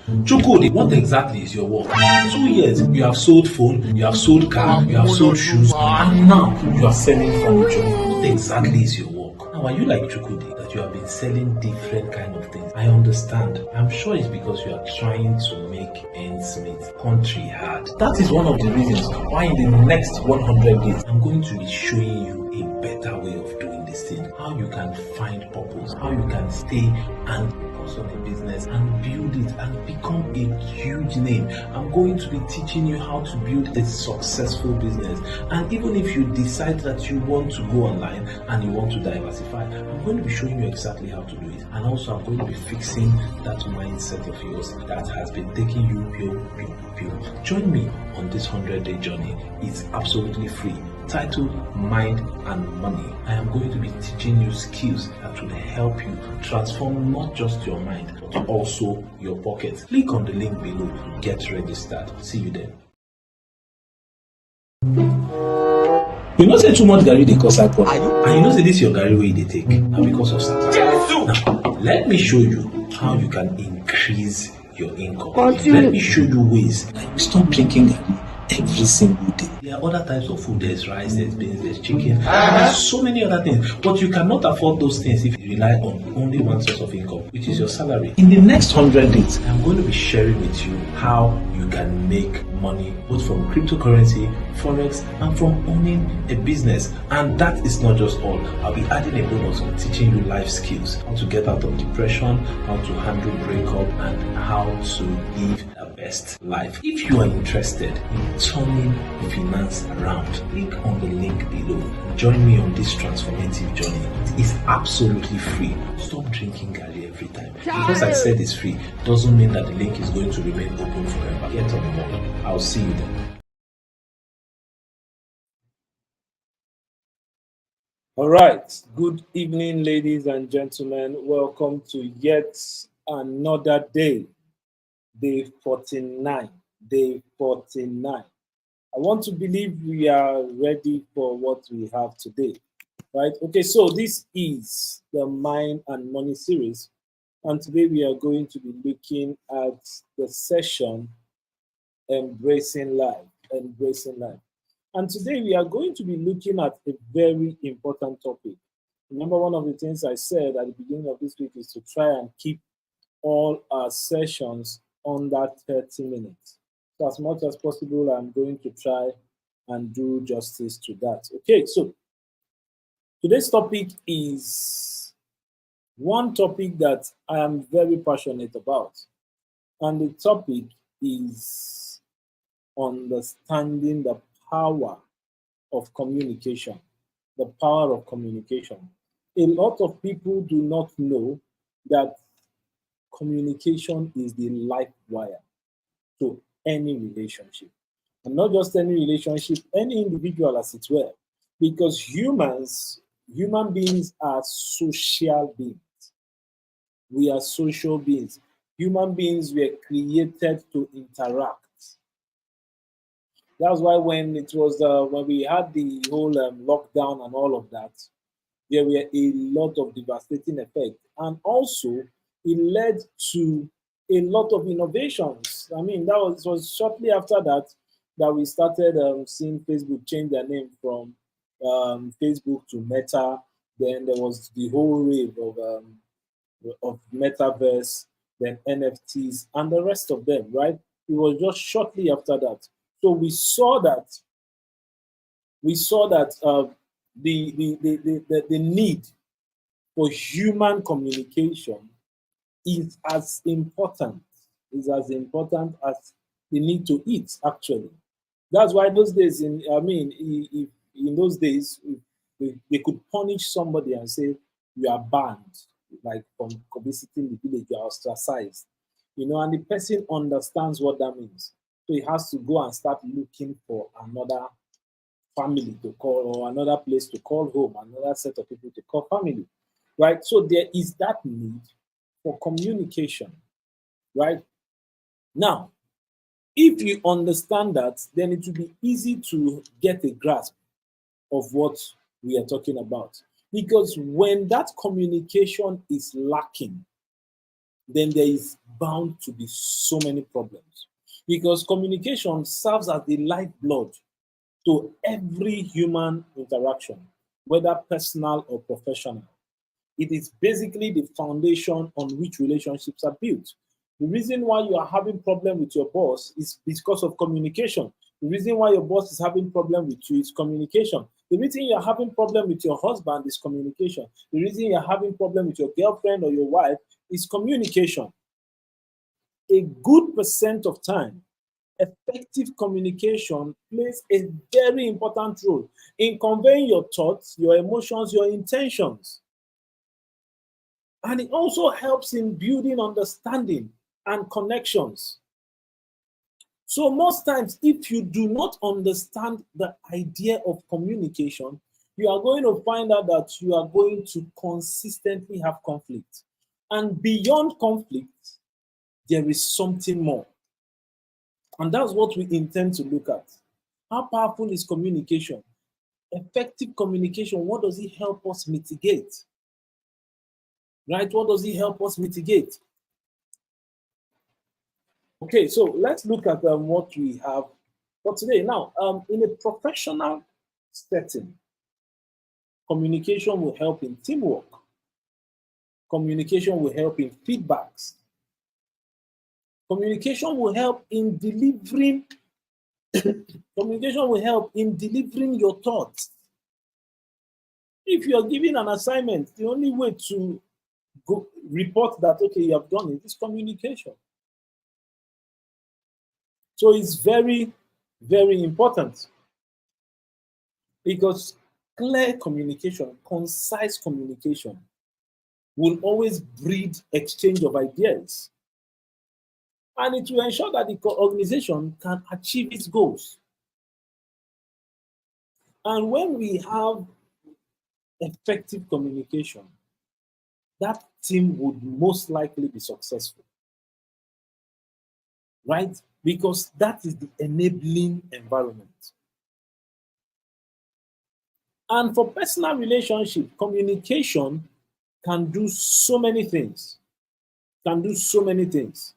Chukudi, what exactly is your work? 2 years, you have sold phone, you have sold car, you have sold shoes, and now you are selling furniture. What exactly is your work? Now, are you like Chukudi, that you have been selling different kind of things? I understand. I'm sure it's because you are trying to make ends meet. Country hard. That is one of the reasons why in the next 100 days, I'm going to be showing you a better way of doing this thing. How you can find purpose, how you can stay and focus on a business and build it and become a huge name. I'm going to be teaching you how to build a successful business. And even if you decide that you want to go online and you want to diversify, I'm going to be showing you exactly how to do it. And also I'm going to be fixing that mindset of yours that has been taking you pure. Join me on this 100-day journey. It's absolutely free. Titled Mind and Money. I am going to be teaching you skills that will help you transform not just your mind but also your pocket. Click on the link below to get registered. See you there. You know say too much garri dey cause alcohol. And you know say this your garri wey you dey take na because of Satan. Now, let me show you how you can increase your income. Let me show you ways like stop drinking garri every single day. There are other types of food. There's rice, there's beans, there's chicken, there's so many other things. But you cannot afford those things if you rely on only one source of income, which is your salary. In the next 100 days, I'm going to be sharing with you how you can make money both from cryptocurrency, forex, and from owning a business. And that is not just all. I'll be adding a bonus on teaching you life skills, how to get out of depression, how to handle breakup, and how to live a best life. If you are interested in turning your finance around, click on the link below and join me on this transformative journey. It is absolutely free. Stop drinking garri every time. Because I said it's free doesn't mean that the link is going to remain open forever. Get on board. I'll see you then. All right. Good evening, ladies and gentlemen. Welcome to yet another day, day 49. Day 49. I want to believe we are ready for what we have today. Right? Okay, so this is the Mind and Money series. And today we are going to be looking at the session Embracing Life. Embracing Life. And today we are going to be looking at a very important topic. Remember, one of the things I said at the beginning of this week is to try and keep all our sessions under 30 minutes. So as much as possible, I'm going to try and do justice to that. Okay, so today's topic is one topic that I am very passionate about. And the topic is understanding the power of communication. The power of communication. A lot of people do not know that communication is the life wire to any relationship. And not just any relationship, any individual as it were. Because human beings are social beings. We are social beings. Human beings were created to interact. That's why when it was when we had the whole lockdown and all of that, there were a lot of devastating effects, and also it led to a lot of innovations. I mean, it was shortly after that that we started seeing Facebook change their name from Facebook to Meta. Then there was the whole wave of metaverse, then NFTs, and the rest of them. Right? It was just shortly after that. So we saw that the need for human communication is as important as the need to eat. Actually, that's why those days in those days if they could punish somebody and say you are banned, like from visiting the village, you are ostracized, and the person understands what that means. So he has to go and start looking for another family to call, or another place to call home, another set of people to call family, right? So there is that need for communication, right? Now, if you understand that, then it will be easy to get a grasp of what we are talking about. Because when that communication is lacking, then there is bound to be so many problems. Because communication serves as the lifeblood to every human interaction, whether personal or professional. It is basically the foundation on which relationships are built. The reason why you are having problem with your boss is because of communication. The reason why your boss is having problem with you is communication. The reason you're having problem with your husband is communication. The reason you're having problem with your girlfriend or your wife is communication. A good percent of time, effective communication plays a very important role in conveying your thoughts, your emotions, your intentions. And it also helps in building understanding and connections. So most times, if you do not understand the idea of communication, you are going to find out that you are going to consistently have conflict. And beyond conflict, there is something more. And that's what we intend to look at. How powerful is communication? Effective communication, what does it help us mitigate? Right? What does it help us mitigate? Okay, so let's look at what we have for today. Now, in a professional setting, communication will help in teamwork. Communication will help in feedbacks. Communication will help in delivering. Communication will help in delivering your thoughts. If you are given an assignment, the only way to go report that okay, you have done it is communication. So it's very, very important because clear communication, concise communication will always breed exchange of ideas. And it will ensure that the organization can achieve its goals. And when we have effective communication, that team would most likely be successful. Right? Because that is the enabling environment. And for personal relationship, communication can do so many things. Can do so many things.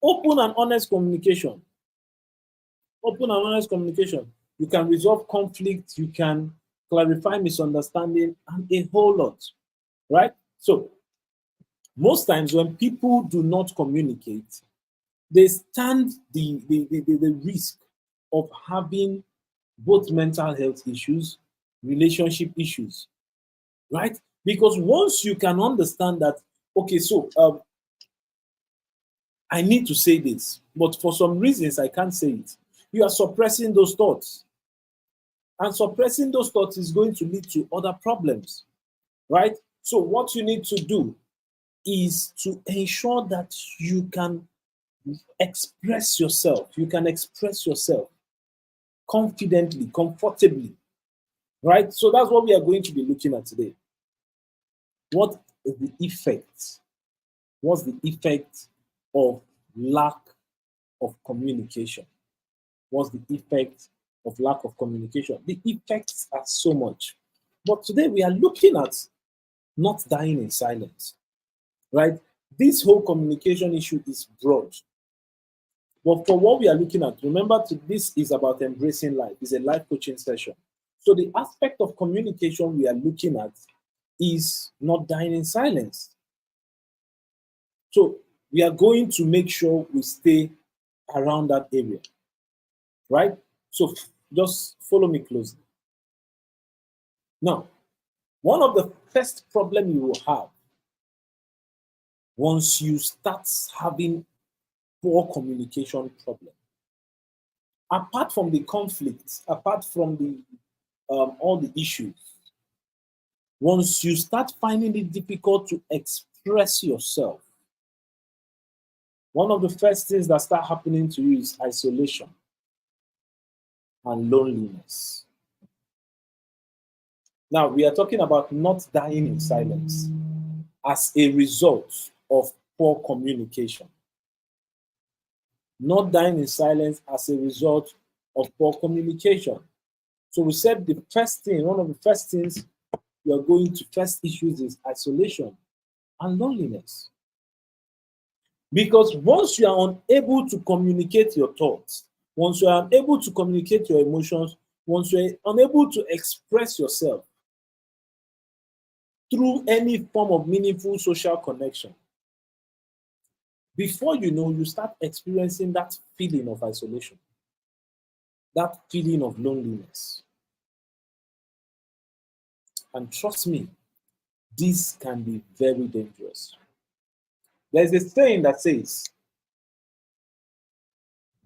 Open and honest communication. Open and honest communication. You can resolve conflict, you can clarify misunderstanding, and a whole lot. Right? So, most times when people do not communicate, they stand the risk of having both mental health issues, relationship issues, right? Because once you can understand that, okay, so I need to say this, but for some reasons I can't say it, you are suppressing those thoughts. And suppressing those thoughts is going to lead to other problems, right? So what you need to do is to ensure that you can express yourself. You can express yourself confidently, comfortably, right? So that's what we are going to be looking at today. What is the effect? What's the effect of lack of communication? What's the effect of lack of communication? The effects are so much. But today we are looking at not dying in silence, right? This whole communication issue is broad. But for what we are looking at, remember, this is about embracing life. It's a life coaching session. So the aspect of communication we are looking at is not dying in silence. So we are going to make sure we stay around that area, right? So just follow me closely. Now, one of the first problems you will have once you start having poor communication problem, apart from the conflicts, apart from the all the issues, once you start finding it difficult to express yourself, one of the first things that start happening to you is isolation and loneliness. Now, we are talking about not dying in silence as a result of poor communication. Not dying in silence as a result of poor communication. So we said the first thing, one of the first things you are going to first issues is isolation and loneliness. Because once you are unable to communicate your thoughts, once you are unable to communicate your emotions, once you are unable to express yourself through any form of meaningful social connection, before you know, you start experiencing that feeling of isolation, that feeling of loneliness. And trust me, this can be very dangerous. There's a saying that says,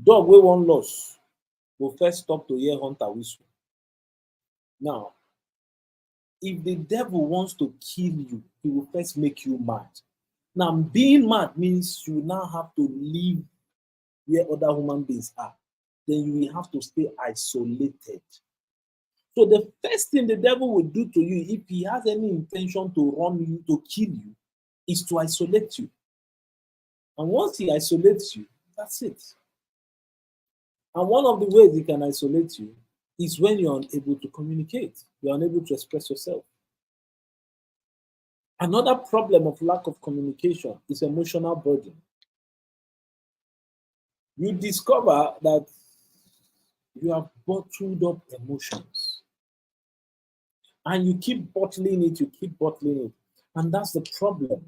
dog wey wan lost go first stop to hear hunter whistle. Now, if the devil wants to kill you, he will first make you mad. Now, being mad means you now have to live where other human beings are. Then you will have to stay isolated. So the first thing the devil will do to you, if he has any intention to run you, to kill you, is to isolate you. And once he isolates you, that's it. And one of the ways he can isolate you is when you're unable to communicate, you're unable to express yourself. Another problem of lack of communication is emotional burden. You discover that you have bottled up emotions and you keep bottling it, And that's the problem.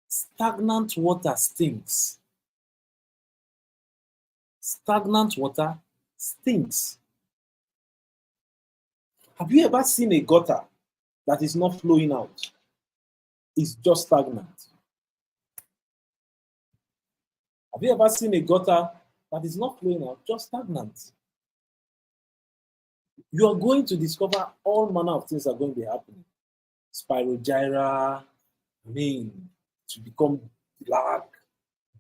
Stagnant water stinks. Stagnant water stinks. Have you ever seen a gutter that is not flowing out? It's just stagnant. Have you ever seen a gutter that is not flowing out, just stagnant? You are going to discover all manner of things are going to be happening. Spirogyra, to become black,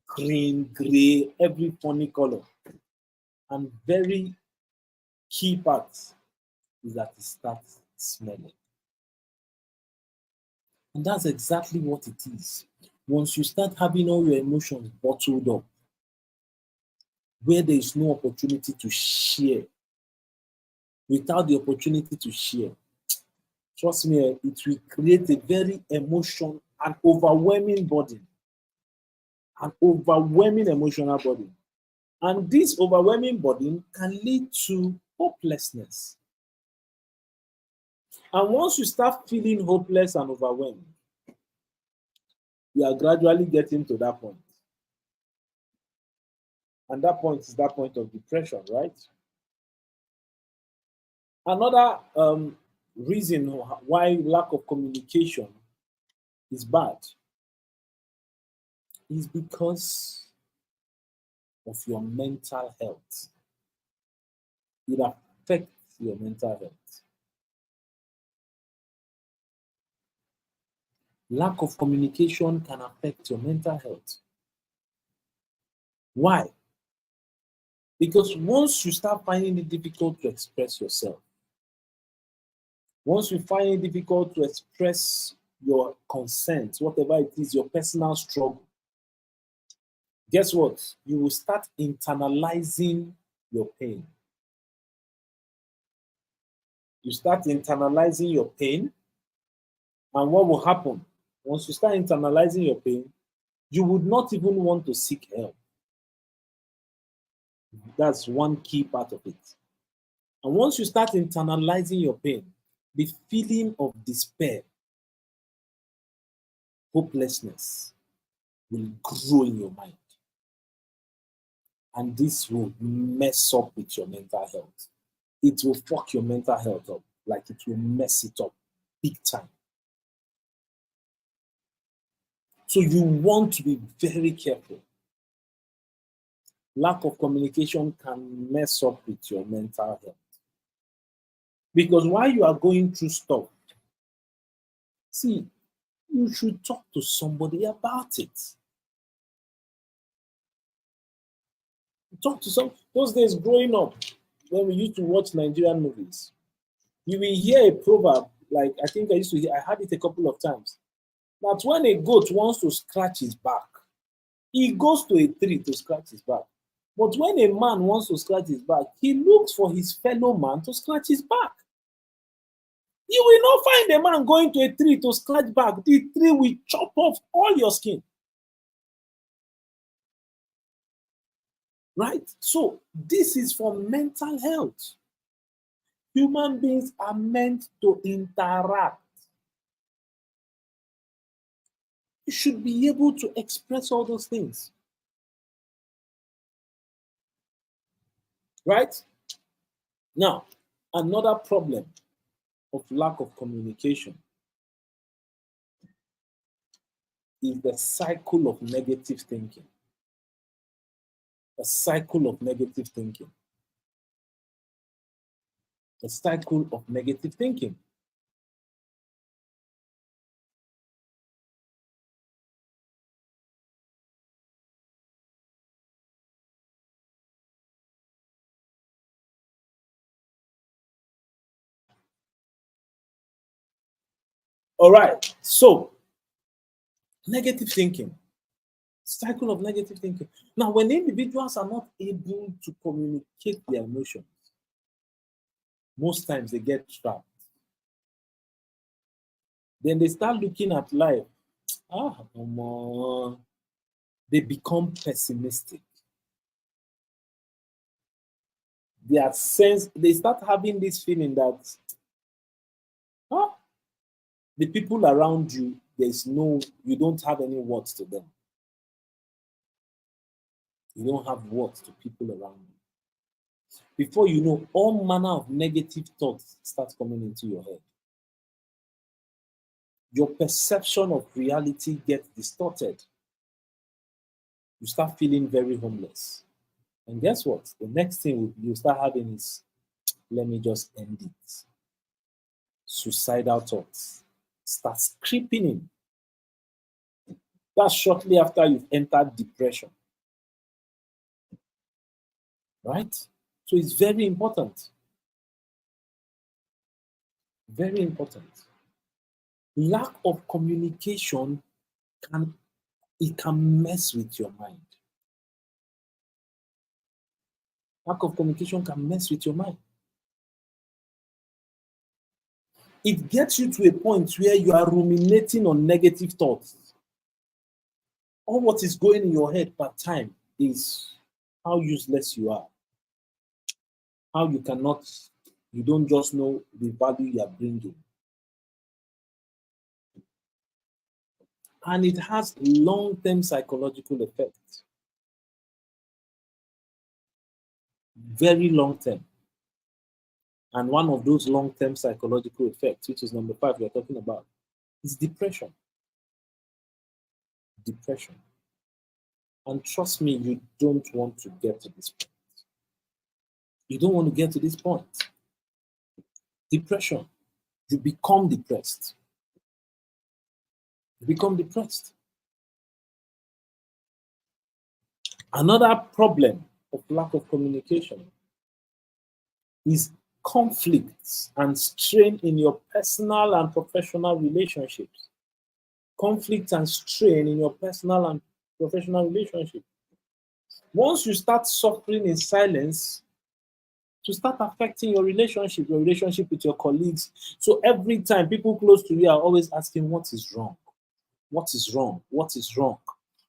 green, gray, every funny color. And very key part is that it starts smelling. And that's exactly what it is. Once you start having all your emotions bottled up, where there is no opportunity to share, without the opportunity to share, trust me, it will create a very an overwhelming burden, an overwhelming emotional burden. And this overwhelming burden can lead to hopelessness. And once you start feeling hopeless and overwhelmed, you are gradually getting to that point. And that point is that point of depression, right? Another reason why lack of communication is bad is because of your mental health. It affects your mental health. Lack of communication can affect your mental health. Why? Because once you start finding it difficult to express yourself, once you find it difficult to express your consent, whatever it is, your personal struggle, guess what? You will start internalizing your pain. You start internalizing your pain, and what will happen? Once you start internalizing your pain, you would not even want to seek help. That's one key part of it. And once you start internalizing your pain, the feeling of despair, hopelessness will grow in your mind. And this will mess up with your mental health. It will fuck your mental health up, like it will mess it up big time. So you want to be very careful. Lack of communication can mess up with your mental health. Because while you are going through stuff, see, you should talk to somebody about it. Talk to some. Those days growing up, when we used to watch Nigerian movies, you will hear a proverb, like I think I had it a couple of times, that when a goat wants to scratch his back, he goes to a tree to scratch his back. But when a man wants to scratch his back, he looks for his fellow man to scratch his back. You will not find a man going to a tree to scratch back. The tree will chop off all your skin. Right? So this is for mental health. Human beings are meant to interact. You should be able to express all those things. Right? Now, another problem of lack of communication is the cycle of negative thinking. A cycle of negative thinking. A cycle of negative thinking. All right. So, negative thinking. Cycle of negative thinking. Now, when individuals are not able to communicate their emotions, most times they get trapped. Then they start looking at life. They become pessimistic. They start having this feeling that the people around you, you don't have any words to them. You don't have words to people around you. Before you know, all manner of negative thoughts start coming into your head. Your perception of reality gets distorted. You start feeling very homeless. And guess what? The next thing you start having is, let me just end it. Suicidal thoughts starts creeping in. That's shortly after you've entered depression. Right? So it's very important. Very important. Lack of communication can mess with your mind. Lack of communication can mess with your mind. It gets you to a point where you are ruminating on negative thoughts. All what is going in your head per time is how useless you are. How you don't just know the value you are bringing. And it has long-term psychological effects. Very long-term. And one of those long-term psychological effects, which is number 5 we're talking about, is depression. Depression. And trust me, you don't want to get to this point. You don't want to get to this point. Depression. You become depressed. You become depressed. Another problem of lack of communication is conflicts and strain in your personal and professional relationships. Conflict and strain in your personal and professional relationship. Once you start suffering in silence, to start affecting your relationship with your colleagues. So every time people close to you are always asking, what is wrong? What is wrong? What is wrong?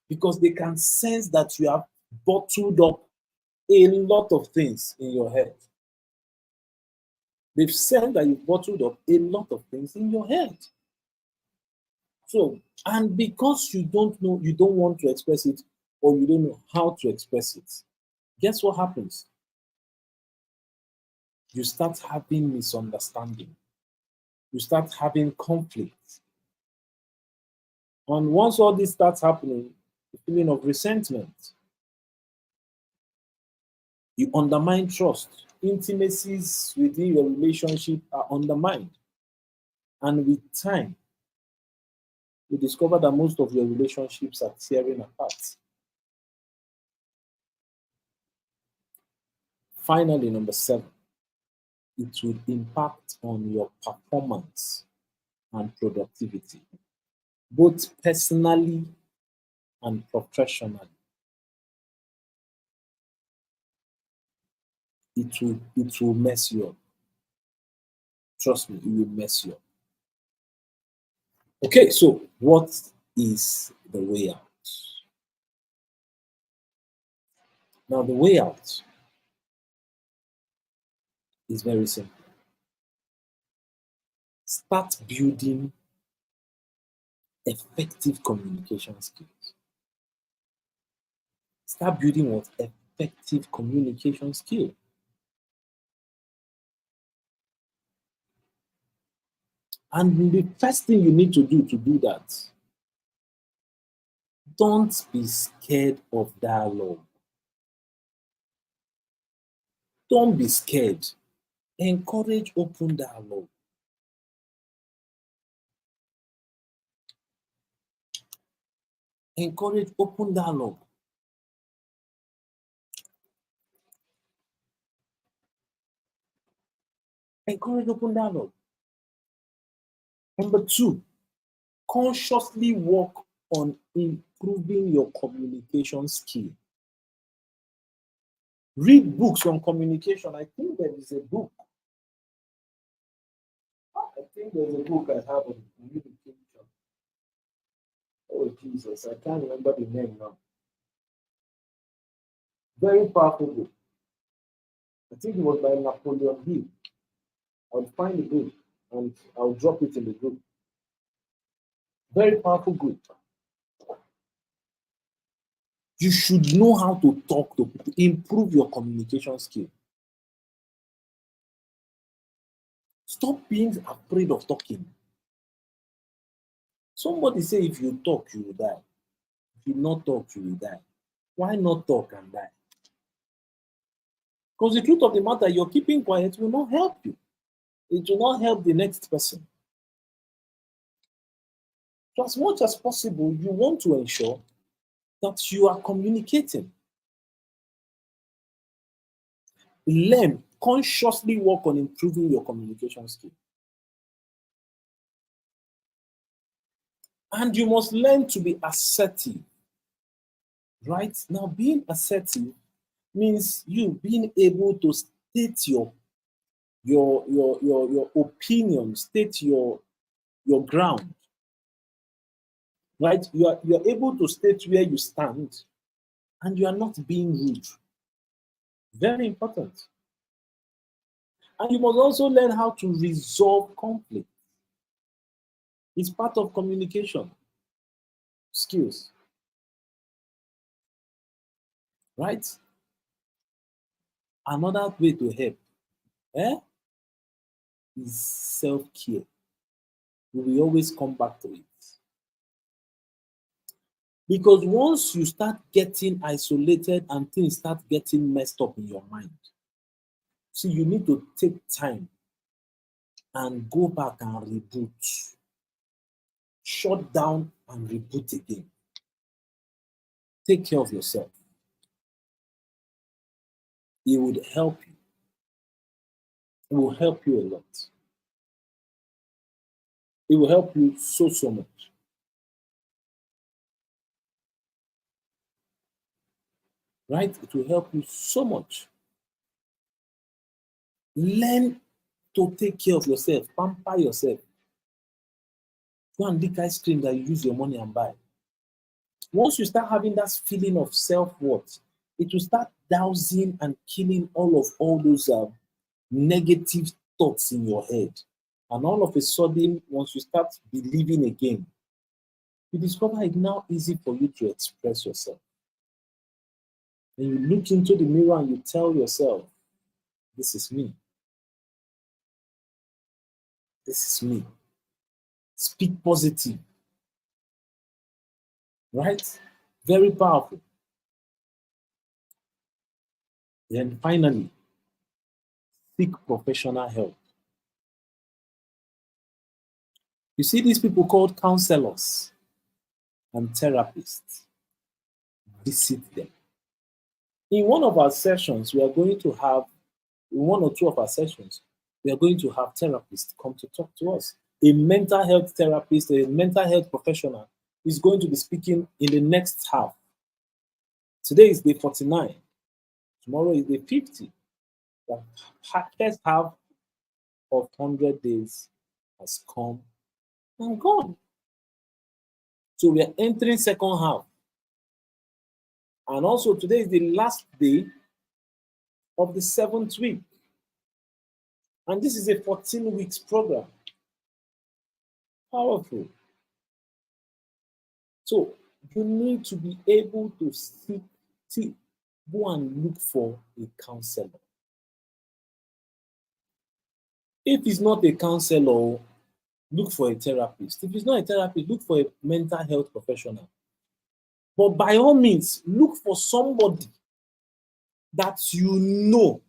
Because they can sense that you have bottled up a lot of things in your head. They've said that you've bottled up a lot of things in your head. So, and because you don't know, you don't want to express it, or you don't know how to express it, guess what happens? You start having misunderstanding. You start having conflict. And once all this starts happening, the feeling of resentment, you undermine trust. Intimacies within your relationship are undermined. And with time, you discover that most of your relationships are tearing apart. Finally, number 7, it will impact on your performance and productivity, both personally and professionally. It will mess you up. Trust me, it will mess you up. Okay, so what is the way out? Now, the way out is very simple. Start building effective communication skills. Start building what? Effective communication skill. And the first thing you need to do that, don't be scared of dialogue. Don't be scared. Encourage open dialogue. Encourage open dialogue. Encourage open dialogue. Number two, consciously work on improving your communication skill. Read books on communication. I think there is a book. I think there's a book I have on communication. Oh, Jesus, I can't remember the name now. Very powerful book. I think it was by Napoleon Hill. I'll find the book and I'll drop it in the group. Very powerful book. You should know how to talk to people, improve your communication skill. Stop being afraid of talking. Somebody say if you talk, you will die. If you not talk, you will die. Why not talk and die? Because the truth of the matter, you're keeping quiet will not help you. It will not help the next person. So as much as possible, you want to ensure that you are communicating. Learn, consciously work on improving your communication skill. And you must learn to be assertive. Right? Now, being assertive means you being able to state your opinion, state your ground. Right? You're able to state where you stand and you are not being rude. Very important. And you must also learn how to resolve conflict. It's part of communication skills. Right? Another way to help is self-care. We will always come back to it. Because once you start getting isolated and things start getting messed up in your mind, see, you need to take time and go back and reboot. Shut down and reboot again. Take care of yourself. It would help you. It will help you a lot. It will help you so much. Right? It will help you so much. Learn to take care of yourself. Pamper yourself. Go and lick ice cream that you use your money and buy. Once you start having that feeling of self-worth, it will start dousing and killing all those negative thoughts in your head. And all of a sudden, once you start believing again, you discover it's now easy for you to express yourself. And you look into the mirror and you tell yourself, this is me. This is me. Speak positive. Right? Very powerful. Then finally, seek professional help. You see these people called counselors and therapists. Visit them. In one of our sessions, we are going to have, in one or two of our sessions, we are going to have therapists come to talk to us. A mental health therapist, a mental health professional is going to be speaking in the next half. Today is day 49. Tomorrow is day 50. The first half of 100 days has come and gone. So we are entering second half. And also today is the last day of the 7th week. And this is a 14 weeks program. Powerful. So you need to be able to go and look for a counselor. If it's not a counselor, look for a therapist. If it's not a therapist, look for a mental health professional. But by all means, look for somebody that you know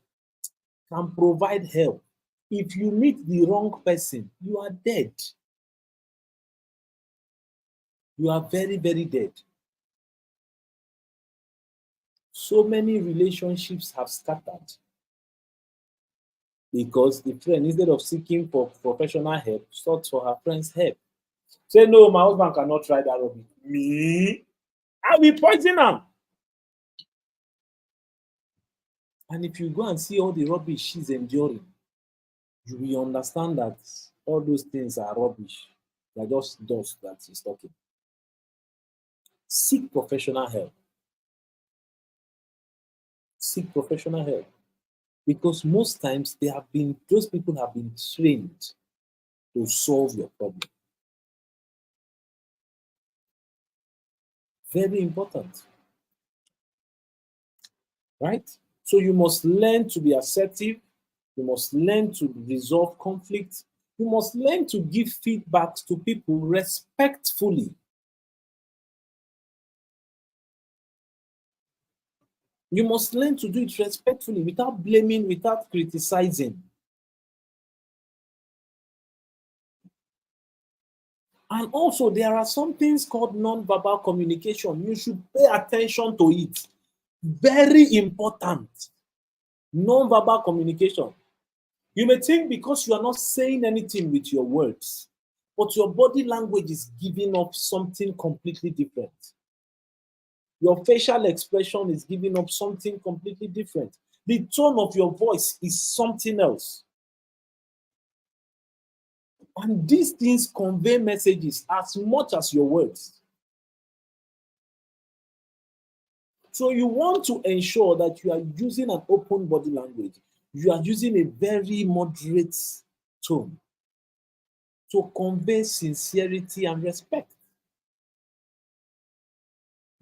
can provide help. If you meet the wrong person, you are dead. You are very, very dead. So many relationships have scattered because the friend, instead of seeking for professional help, sought for her friend's help. Say, no, my husband cannot try that rubbish. Me? I will poison him. And if you go and see all the rubbish she's enduring, you will understand that all those things are rubbish. They're just dust that she's talking. Seek professional help. Seek professional help. Because most times those people have been trained to solve your problem. Very important. Right? So you must learn to be assertive. You must learn to resolve conflict. You must learn to give feedback to people respectfully. You must learn to do it respectfully, without blaming, without criticizing. And also, there are some things called non-verbal communication. You should pay attention to it. Very important. Non-verbal communication. You may think because you are not saying anything with your words, but your body language is giving up something completely different. Your facial expression is giving up something completely different. The tone of your voice is something else. And these things convey messages as much as your words. So you want to ensure that you are using an open body language. You are using a very moderate tone to convey sincerity and respect.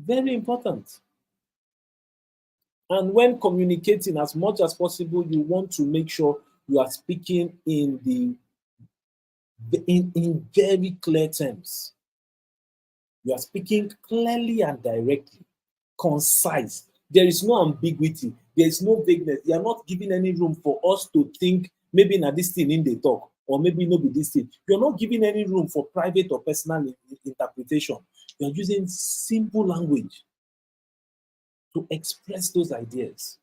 Very important. And when communicating, as much as possible, you want to make sure you are speaking in very clear terms. You are speaking clearly and directly, concise. There is no ambiguity. There is no vagueness. You are not giving any room for us to think maybe na this thing in the talk, or maybe no be this thing. You are not giving any room for private or personal interpretation. You are using simple language to express those ideas.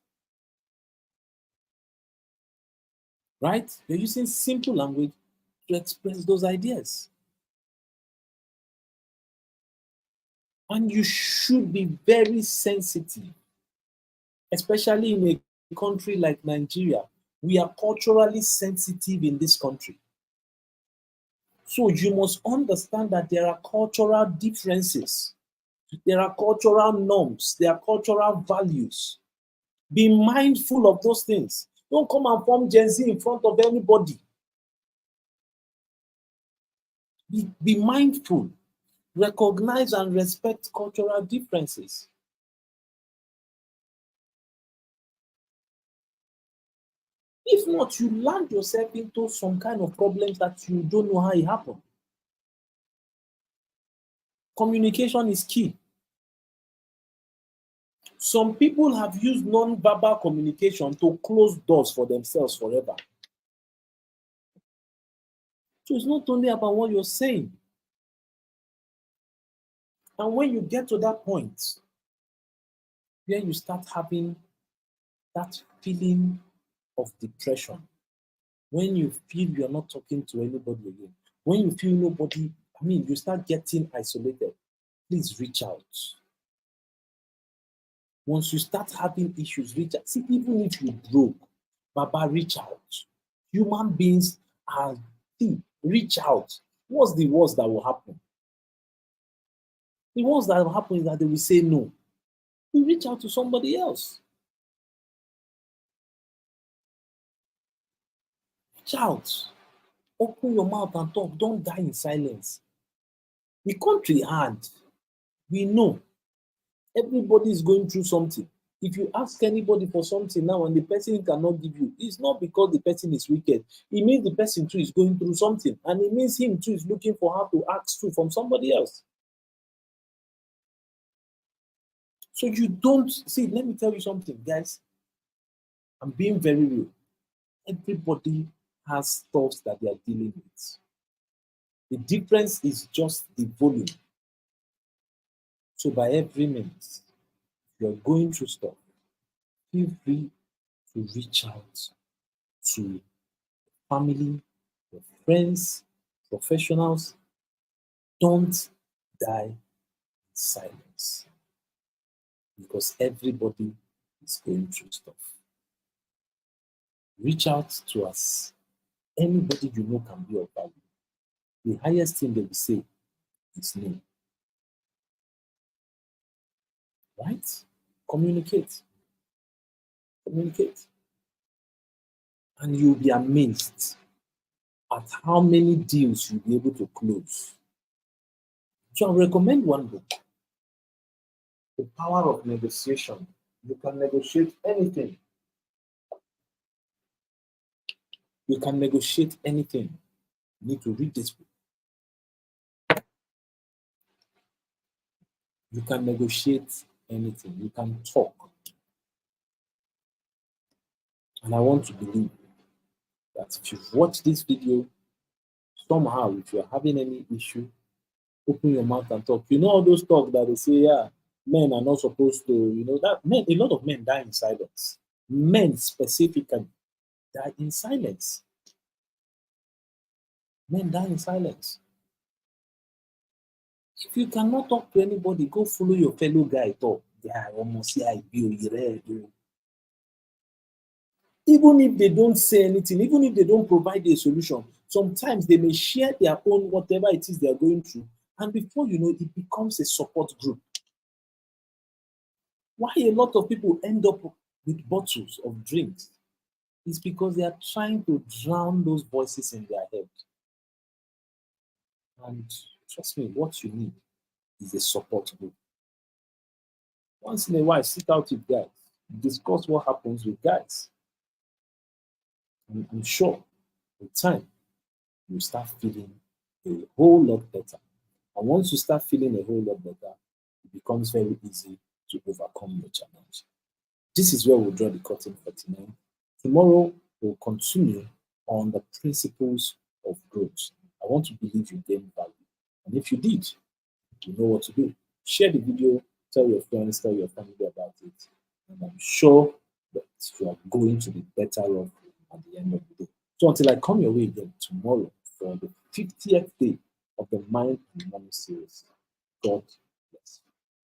Right? You're using simple language to express those ideas. And you should be very sensitive, especially in a country like Nigeria. We are culturally sensitive in this country. So you must understand that there are cultural differences. There are cultural norms. There are cultural values. Be mindful of those things. Don't come and form Gen Z in front of anybody. Be mindful. Recognize and respect cultural differences. If not, you land yourself into some kind of problems that you don't know how it happened. Communication is key. Some people have used non-verbal communication to close doors for themselves forever. So it's not only about what you're saying. And when you get to that point, then you start having that feeling of depression. When you feel you're not talking to anybody again, when you feel nobody, you start getting isolated, please reach out. Once you start having issues, reach out. See, even if you broke, Baba, reach out. Human beings And reach out. What's the worst that will happen? The worst that will happen is that they will say no. You reach out to somebody else. Reach out. Open your mouth and talk. Don't die in silence. The country hard. We know. Everybody is going through something. If you ask anybody for something now and the person cannot give you, it's not because the person is wicked. It means the person too is going through something. And it means him too is looking for how to ask too from somebody else. So you don't see, let me tell you something, guys. I'm being very real. Everybody has stuff that they are dealing with. The difference is just the volume. So by every means, if you're going through stuff, feel free to reach out to family, your friends, professionals. Don't die in silence because everybody is going through stuff. Reach out to us. Anybody you know can be of value. The highest thing they will say is no. Right? Communicate. Communicate. And you'll be amazed at how many deals you'll be able to close. So I recommend one book, The Power of Negotiation. You can negotiate anything. You can negotiate anything. You need to read this book. You can negotiate anything. You can talk. And I want to believe that if you've watched this video, somehow, if you're having any issue, open your mouth and talk. You know all those talk that they say, yeah, men are not supposed to, that men, a lot of men die in silence. Men specifically die in silence. Men die in silence. If you cannot talk to anybody, go follow your fellow guy talk. Yeah, almost yeah, even if they don't say anything, even if they don't provide a solution, sometimes they may share their own whatever it is they are going through. And before you know, it becomes a support group. Why a lot of people end up with bottles of drinks is because they are trying to drown those voices in their head. And trust me, what you need is a support group. Once in a while, sit out with guys, discuss what happens with guys. And I'm sure with time, you start feeling a whole lot better. And once you start feeling a whole lot better, it becomes very easy to overcome your challenge. This is where we'll draw the curtain for tonight. Tomorrow, we'll continue on the principles of growth. I want to believe you gained value. And if you did, you know what to do. Share the video, tell your friends, tell your family about it. And I'm sure that you are going to be better off at the end of the day. So until I come your way again tomorrow for the 50th day of the Mind and Money series, God